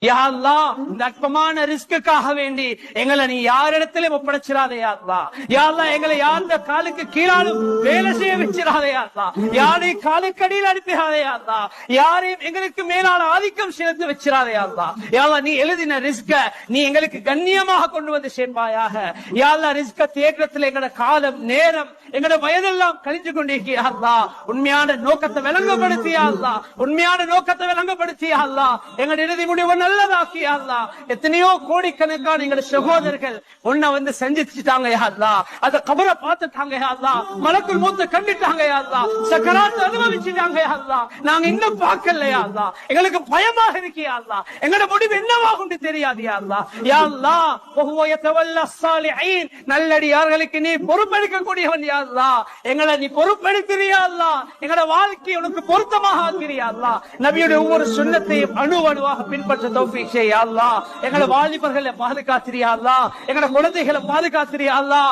யா அல்லாஹ், இந்த அற்பமான ரிஸ்க்குக்காக வேண்டி எங்களை நீ யாரிடத்திலும் ஒப்படைச்சிடாதே யா அல்லாஹ். யா அல்லாஹ், எங்களை யாருடைய காலுக்கு கீழாலும் வேலை செய்ய வச்சிடாதே யா அல்லாஹ். யாரையும் காலுக்கடியில் அனுப்பிடாதே யா அல்லாஹ். யாரையும் எங்களுக்கு மேலான ஆதிக்கம் செலுத்தி வச்சிடாதே யா அல்லாஹ். யா அல்லாஹ், நீ எழுதின ரிஸ்க நீ எங்களுக்கு கண்ணியமாக கொண்டு வந்து சேர்ப்பாயாக. யா அல்லாஹ், ரிஸ்க தேற்றத்தில் எங்களோட காலம் நேரம் எங்களோட வயதெல்லாம் கழிஞ்சு கொண்டிருக்கியா அல்லாஹ். உண்மையான நோக்கத்தை விளங்கப்படுத்தியா அல்லாஹ். உண்மையான நோக்கத்தை விளங்கப்படுத்தியா அல்லாஹ். எங்களோட இறுதி முடிவு நல்லதாக்கியா அல்லாஹ். எத்தனையோ கோடிக்கணக்கான எங்களோட சகோதரர்கள் உன்னை வந்து செஞ்சுட்டாங்க யா அல்லாஹ். அந்த கபரை பார்த்துட்டாங்க யா அல்லாஹ். மலக்குள் மூத்த கண்டுட்டாங்க யா அல்லாஹ். சக்கராத் அனுபவிச்சுட்டாங்க யா அல்லாஹ். நாங்க இன்னும் பார்க்கல யா அல்லாஹ். எங்களுக்கு பயமாக இருக்கியா அல்லாஹ். எங்களோட முடிவு என்னவாகும் தெரியாது யா அல்லாஹ். யா அல்லாஹ், வஹுவ யதவல்ல ஸாலிஹீன், நல்லடியார்களுக்கு நீ பொறுப்பெடுக்க கூடியவன் யா அல்லாஹ். எங்களை நீ பொறுப்பெடுக்கிறியா அல்லாஹ். எங்களோட வாழ்க்கையை உனக்கு பொருத்தமாக ஆக்கிறியா அல்லாஹ். நபியுடைய ஒவ்வொரு சுன்னத்தையும் அணுவாக பின்பற்ற தௌஃபீக் செய் யா அல்லாஹ். எங்களை வாலிபர்களை பாதுகாத்திரியா அல்லாஹ். எங்களோட குழந்தைகளை பாதுகாத்திரியா அல்லாஹ்.